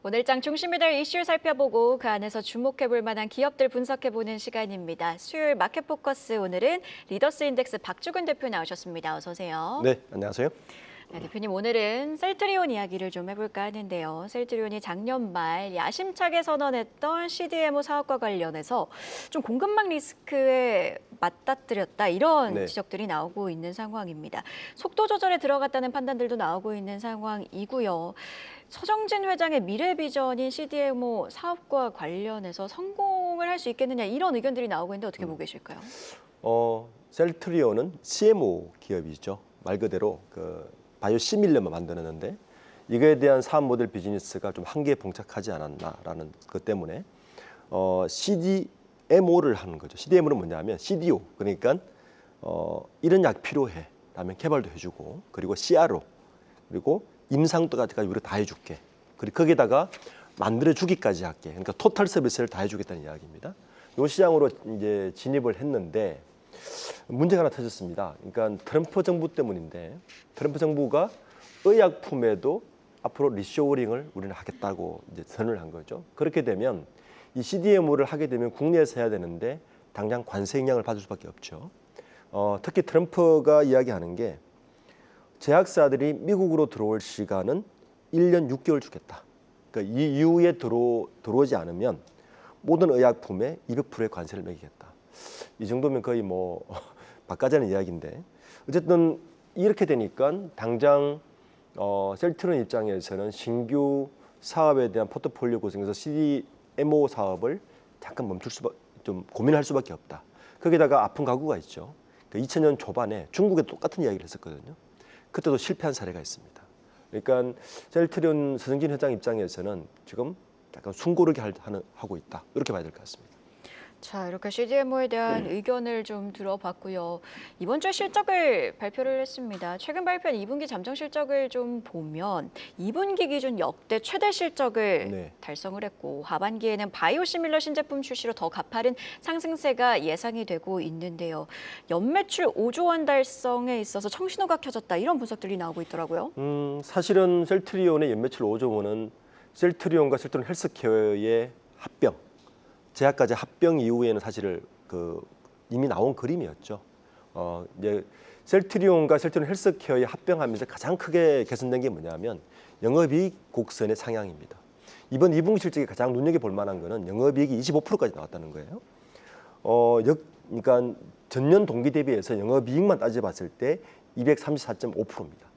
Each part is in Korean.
오늘장 중심이 될 이슈 살펴보고 그 안에서 주목해볼 만한 기업들 분석해보는 시간입니다. 수요일 마켓포커스 오늘은 리더스 인덱스 박주근 대표 나오셨습니다. 어서 오세요. 네, 안녕하세요. 네, 대표님 오늘은 셀트리온 이야기를 좀 해볼까 하는데요. 셀트리온이 작년 말 야심차게 선언했던 CDMO 사업과 관련해서 좀 공급망 리스크에 맞닥뜨렸다 이런 지적들이 나오고 있는 상황입니다. 속도 조절에 들어갔다는 판단들도 나오고 있는 상황이고요. 서정진 회장의 미래 비전인 CDMO 사업과 관련해서 성공을 할 수 있겠느냐 이런 의견들이 나오고 있는데 어떻게 보고 계실까요? 셀트리온은 CMO 기업이죠. 말 그대로 바이오 시밀러만 만드는데 이거에 대한 사업 모델 비즈니스가 좀 한계에 봉착하지 않았나라는 것 때문에 CDMO를 하는 거죠. CDMO는 뭐냐면 CDO 그러니까 이런 약 필요해 라면 개발도 해주고 그리고 CRO 그리고 임상도까지 우리가 다 해줄게. 그리고 거기다가 만들어주기까지 할게. 그러니까 토탈 서비스를 다 해주겠다는 이야기입니다. 이 시장으로 이제 진입을 했는데 문제가 하나 터졌습니다. 그러니까 트럼프 정부 때문인데 트럼프 정부가 의약품에도 앞으로 리쇼어링을 우리는 하겠다고 이제 선언을 한 거죠. 그렇게 되면 이 CDMO를 하게 되면 국내에서 해야 되는데 당장 관세 영향을 받을 수밖에 없죠. 특히 트럼프가 이야기하는 게 제약사들이 미국으로 들어올 시간은 1년 6개월 주겠다. 그러니까 이 이후에 들어오지 않으면 모든 의약품에 200%의 관세를 매기겠다. 이 정도면 거의 뭐 바꿔자는 이야기인데 어쨌든 이렇게 되니까 당장 셀트리온 입장에서는 신규 사업에 대한 포트폴리오 구성에서 CDMO 사업을 잠깐 좀 고민할 수밖에 없다. 거기다가 아픈 가구가 있죠. 그러니까 2000년 초반에 중국에 똑같은 이야기를 했었거든요. 그때도 실패한 사례가 있습니다. 그러니까 셀트리온 서정진 회장 입장에서는 지금 약간 숨고르게 하고 있다. 이렇게 봐야 될 것 같습니다. 자, 이렇게 CDMO에 대한 의견을 좀 들어봤고요. 이번 주에 실적을 발표를 했습니다. 최근 발표한 2분기 잠정 실적을 좀 보면 2분기 기준 역대 최대 실적을 달성을 했고 하반기에는 바이오시밀러 신제품 출시로 더 가파른 상승세가 예상이 되고 있는데요. 연매출 5조 원 달성에 있어서 청신호가 켜졌다 이런 분석들이 나오고 있더라고요. 사실은 셀트리온의 연매출 5조 원은 셀트리온과 셀트리온 헬스케어의 합병 제약까지 합병 이후에는 사실 이미 나온 그림이었죠. 이제 셀트리온과 셀트리온 헬스케어의 합병하면서 가장 크게 개선된 게 뭐냐면 영업이익 곡선의 상향입니다. 이번 2분기 실적에 가장 눈여겨볼 만한 거는 영업이익이 25%까지 나왔다는 거예요. 그러니까 전년 동기 대비해서 영업이익만 따져봤을 때 234.5%입니다.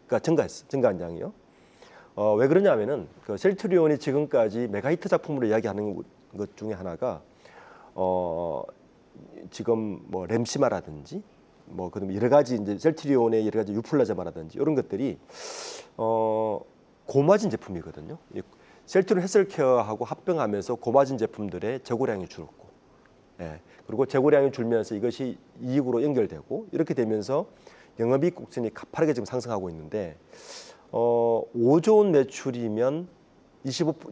그러니까 증가한 양이요. 왜 그러냐면은 셀트리온이 지금까지 메가히트 작품으로 이야기하는 것 중에 하나가 지금 뭐 렘시마라든지 뭐 그다음에 여러 가지 이제 셀트리온의 여러 가지 유플라자마라든지 이런 것들이 고마진 제품이거든요. 셀트리온 헬스케어하고 합병하면서 고마진 제품들의 재고량이 줄었고, 그리고 재고량이 줄면서 이것이 이익으로 연결되고 이렇게 되면서 영업이익 곡선이 가파르게 지금 상승하고 있는데 5조 원 매출이면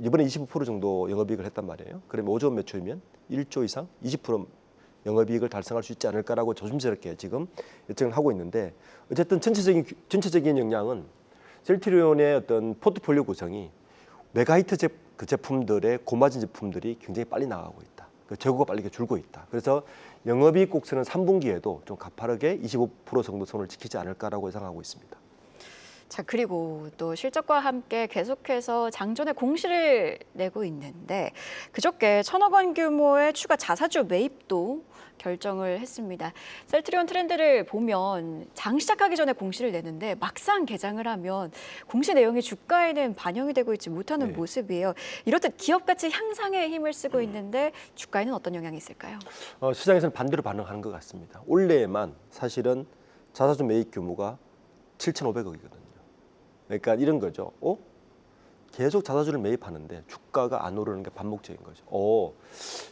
이번에 25% 정도 영업이익을 했단 말이에요. 그러면 5조 원 매출이면 1조 이상 20% 영업이익을 달성할 수 있지 않을까라고 조심스럽게 지금 예측을 하고 있는데 어쨌든 전체적인 영향은 셀트리온의 어떤 포트폴리오 구성이 메가히트 제품들의 고마진 제품들이 굉장히 빨리 나가고 있다. 재고가 빨리 줄고 있다. 그래서 영업이익 곡선은 3분기에도 좀 가파르게 25% 정도 선을 지키지 않을까라고 예상하고 있습니다. 자, 그리고 또 실적과 함께 계속해서 장전의 공시를 내고 있는데 그저께 1,000억 원 규모의 추가 자사주 매입도 결정을 했습니다. 셀트리온 트렌드를 보면 장 시작하기 전에 공시를 내는데 막상 개장을 하면 공시 내용이 주가에는 반영이 되고 있지 못하는 모습이에요. 이렇듯 기업 가치 향상에 힘을 쓰고 있는데 주가에는 어떤 영향이 있을까요? 시장에서는 반대로 반응하는 것 같습니다. 올해에만 사실은 자사주 매입 규모가 7,500억이거든요. 그러니까 이런 거죠. 계속 자사주를 매입하는데 주가가 안 오르는 게 반복적인 거죠.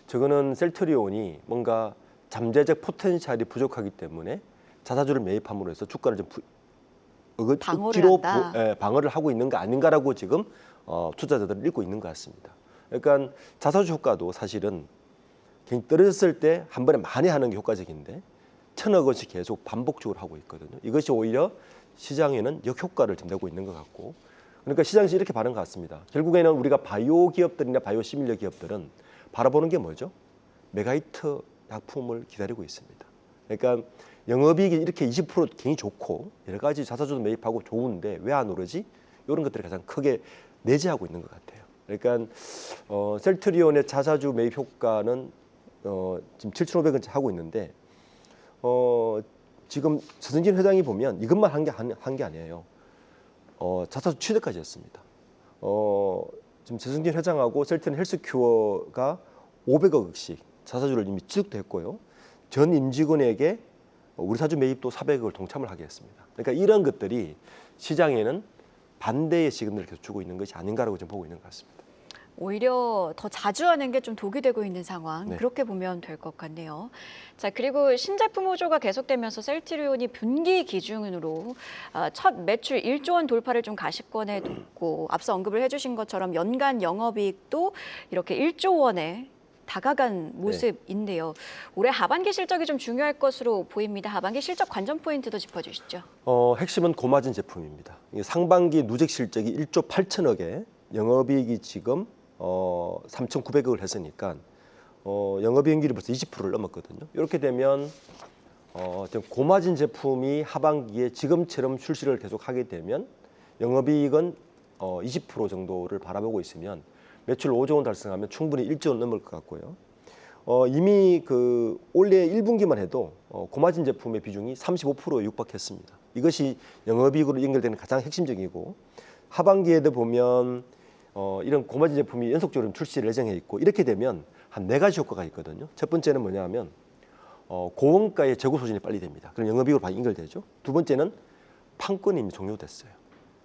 저거는 셀트리온이 뭔가 잠재적 포텐셜이 부족하기 때문에 자사주를 매입함으로 해서 주가를 좀 억지로 방어를 하고 있는 거 아닌가라고 지금 투자자들은 읽고 있는 것 같습니다. 그러니까 자사주 효과도 사실은 떨어졌을 때 한 번에 많이 하는 게 효과적인데 1,000억 원씩 계속 반복적으로 하고 있거든요. 이것이 오히려 시장에는 역효과를 좀 내고 있는 것 같고 그러니까 시장에서 이렇게 반응 같습니다. 결국에는 우리가 바이오 기업들이나 바이오 시밀러 기업들은 바라보는 게 뭐죠? 메가히트 약품을 기다리고 있습니다. 그러니까 영업이익이 이렇게 20% 굉장히 좋고 여러 가지 자사주도 매입하고 좋은데 왜 안 오르지? 이런 것들이 가장 크게 내재하고 있는 것 같아요. 그러니까 셀트리온의 자사주 매입 효과는 지금 7,500원째 하고 있는데 지금 서승진 회장이 보면 이것만 한 게 아니에요. 자사주 취득까지 했습니다. 지금 서승진 회장하고 셀트리온 헬스큐어가 500억씩 자사주를 이미 취득도 했고요. 전 임직원에게 우리 사주 매입도 400억을 동참을 하게 했습니다. 그러니까 이런 것들이 시장에는 반대의 시그널을 계속 주고 있는 것이 아닌가라고 좀 보고 있는 것 같습니다. 오히려 더 자주 하는 게 좀 독이 되고 있는 상황, 네. 그렇게 보면 될 것 같네요. 자, 그리고 신제품 호조가 계속되면서 셀트리온이 분기 기준으로 첫 매출 1조 원 돌파를 좀 가시권에 뒀고, 앞서 언급을 해주신 것처럼 연간 영업이익도 이렇게 1조 원에 다가간 모습인데요. 올해 하반기 실적이 좀 중요할 것으로 보입니다. 하반기 실적 관전 포인트도 짚어주시죠. 핵심은 고마진 제품입니다. 이게 상반기 누적 실적이 1조 8천억에 영업이익이 지금 3,900억을 했으니까 영업이익률이 벌써 20%를 넘었거든요. 이렇게 되면 좀 고마진 제품이 하반기에 지금처럼 출시를 계속하게 되면 영업이익은 20% 정도를 바라보고 있으면 매출 5조 원 달성하면 충분히 1조 원 넘을 것 같고요. 이미 그 올해 1분기만 해도 고마진 제품의 비중이 35%에 육박했습니다. 이것이 영업이익으로 연결되는 가장 핵심적이고 하반기에도 보면 이런 고마진 제품이 연속적으로 출시를 예정해 있고 이렇게 되면 한 4가지 효과가 있거든요. 첫 번째는 뭐냐면 고원가의 재고 소진이 빨리 됩니다. 그럼 영업이익으로 많이 연결되죠. 두 번째는 판권이 이미 종료됐어요.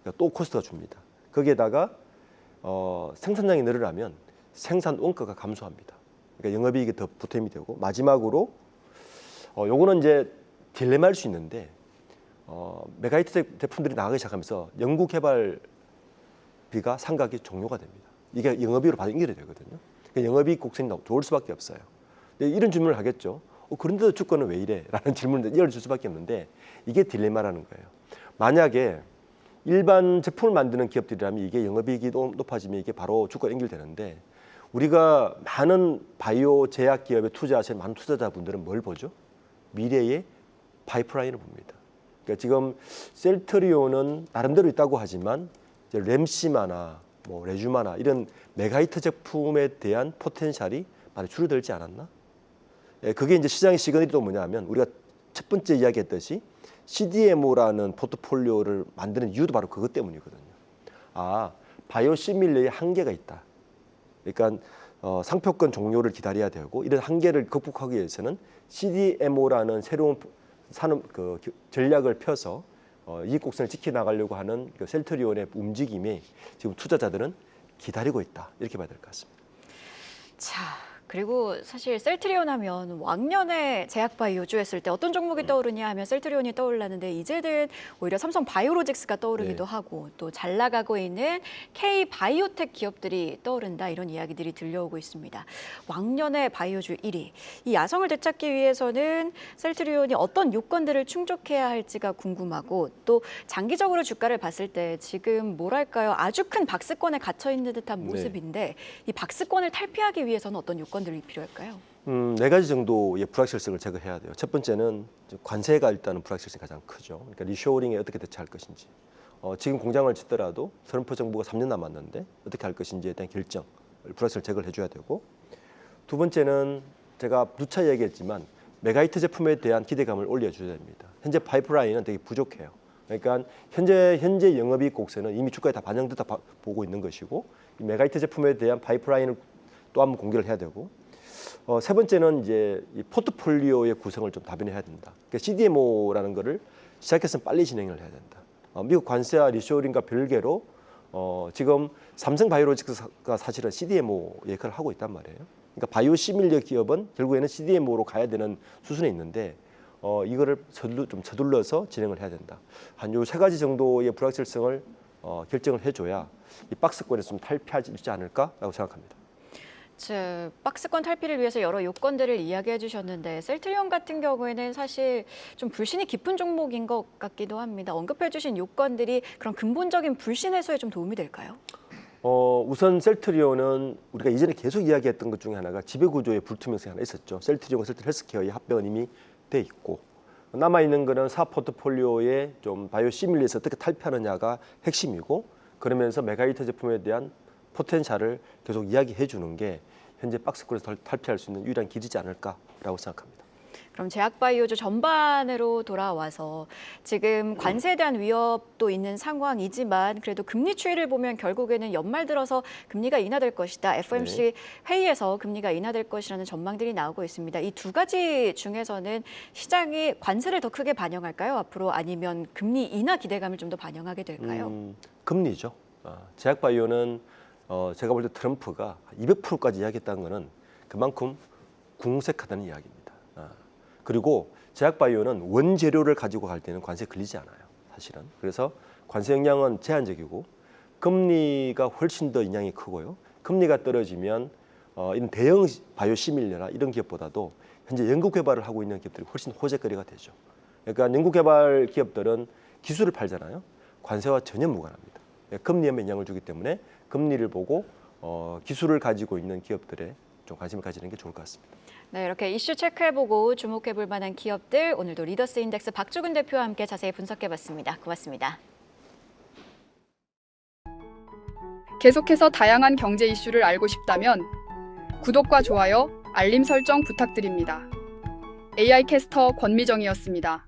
그러니까 또 코스트가 줍니다. 거기에다가 생산량이 늘어나면 생산 원가가 감소합니다. 그러니까 영업이익이 더 보탬이 되고 마지막으로 요거는 이제 딜레마일 수 있는데 메가히트 제품들이 나가기 시작하면서 연구 개발비가 상각이 종료가 됩니다. 이게 영업이익으로 바로 연결이 되거든요. 그러니까 영업이익 곡선이 좋을 수밖에 없어요. 근데 이런 질문을 하겠죠. 그런데도 주가는 왜 이래? 라는 질문을 이어줄 수밖에 없는데 이게 딜레마라는 거예요. 만약에 일반 제품을 만드는 기업들이라면 이게 영업이익이 높아지면 이게 바로 주가에 연결되는데 우리가 많은 바이오 제약 기업에 투자하시는 많은 투자자분들은 뭘 보죠? 미래의 파이프라인을 봅니다. 그러니까 지금 셀트리온은 나름대로 있다고 하지만 이제 램시마나 뭐 레주마나 이런 메가히트 제품에 대한 포텐셜이 많이 줄어들지 않았나? 그게 이제 시장의 시그널이 또 뭐냐면 우리가 첫 번째 이야기했듯이 CDMO라는 포트폴리오를 만드는 이유도 바로 그것 때문이거든요. 바이오시밀러의 한계가 있다. 그러니까 상표권 종료를 기다려야 되고 이런 한계를 극복하기 위해서는 CDMO라는 새로운 산업 전략을 펴서 이익 곡선을 지켜나가려고 하는 그 셀트리온의 움직임이 지금 투자자들은 기다리고 있다. 이렇게 봐야 될 것 같습니다. 자, 그리고 사실 셀트리온 하면 왕년에 제약바이오주 했을 때 어떤 종목이 떠오르냐 하면 셀트리온이 떠올랐는데 이제는 오히려 삼성 바이오로직스가 떠오르기도 하고 또 잘 나가고 있는 K바이오텍 기업들이 떠오른다 이런 이야기들이 들려오고 있습니다. 왕년의 바이오주 1위. 이 야성을 되찾기 위해서는 셀트리온이 어떤 요건들을 충족해야 할지가 궁금하고 또 장기적으로 주가를 봤을 때 지금 뭐랄까요? 아주 큰 박스권에 갇혀 있는 듯한 모습인데 이 박스권을 탈피하기 위해서는 어떤 요건들이 필요할까요? 4가지 정도의 불확실성을 제거해야 돼요. 첫 번째는 관세가 일단은 불확실성이 가장 크죠. 그러니까 리쇼어링에 어떻게 대처할 것인지. 지금 공장을 짓더라도 트럼프 정부가 3년 남았는데 어떻게 할 것인지에 대한 결정, 불확실성을 제거를 해줘야 되고 두 번째는 제가 누차 얘기했지만 메가히트 제품에 대한 기대감을 올려줘야 됩니다. 현재 파이프라인은 되게 부족해요. 그러니까 현재 영업이익 곡선은 이미 주가에 다 반영됐다 보고 있는 것이고 이 메가히트 제품에 대한 파이프라인을 또 한번 공개를 해야 되고 세 번째는 이제 이 포트폴리오의 구성을 좀 다변화해야 된다. 그러니까 CDMO라는 거를 시작했으면 빨리 진행을 해야 된다. 미국 관세와 리쇼어링과 별개로 지금 삼성바이오로직스가 사실은 CDMO 역할을 하고 있단 말이에요. 그러니까 바이오시밀러 기업은 결국에는 CDMO로 가야 되는 수순에 있는데 이거를 좀 서둘러서 진행을 해야 된다. 한 요 3가지 정도의 불확실성을 결정을 해줘야 이 박스권에서 좀 탈피하지 않을까라고 생각합니다. 박스권 탈피를 위해서 여러 요건들을 이야기해 주셨는데 셀트리온 같은 경우에는 사실 좀 불신이 깊은 종목인 것 같기도 합니다. 언급해 주신 요건들이 그런 근본적인 불신 해소에 좀 도움이 될까요? 우선 셀트리온은 우리가 이전에 계속 이야기했던 것 중에 하나가 지배구조의 불투명성이 하나 있었죠. 셀트리온과 셀트리온 헬스케어의 합병은 이미 돼 있고 남아있는 거는 사업 포트폴리오에 좀 바이오시밀리에서 어떻게 탈피하느냐가 핵심이고 그러면서 메가히터 제품에 대한 포텐셜을 계속 이야기해 주는 게 현재 박스권에서 탈피할 수 있는 유일한 길이지 않을까라고 생각합니다. 그럼 제약바이오주 전반으로 돌아와서 지금 관세에 대한 위협도 있는 상황이지만 그래도 금리 추이를 보면 결국에는 연말 들어서 금리가 인하될 것이다. FOMC 회의에서 금리가 인하될 것이라는 전망들이 나오고 있습니다. 이 두 가지 중에서는 시장이 관세를 더 크게 반영할까요? 앞으로 아니면 금리 인하 기대감을 좀 더 반영하게 될까요? 금리죠. 제약바이오는 제가 볼 때 트럼프가 200%까지 이야기했다는 것은 그만큼 궁색하다는 이야기입니다. 그리고 제약바이오는 원재료를 가지고 갈 때는 관세 걸리지 않아요. 사실은. 그래서 관세 영향은 제한적이고 금리가 훨씬 더 영향이 크고요. 금리가 떨어지면 이런 대형 바이오시밀러나 이런 기업보다도 현재 연구 개발을 하고 있는 기업들이 훨씬 호재거리가 되죠. 그러니까 연구 개발 기업들은 기술을 팔잖아요. 관세와 전혀 무관합니다. 금리에 영향을 주기 때문에 금리를 보고 기술을 가지고 있는 기업들에 좀 관심을 가지는 게 좋을 것 같습니다. 네, 이렇게 이슈 체크해보고 주목해볼 만한 기업들 오늘도 리더스 인덱스 박주근 대표와 함께 자세히 분석해봤습니다. 고맙습니다. 계속해서 다양한 경제 이슈를 알고 싶다면 구독과 좋아요, 알림 설정 부탁드립니다. AI 캐스터 권미정이었습니다.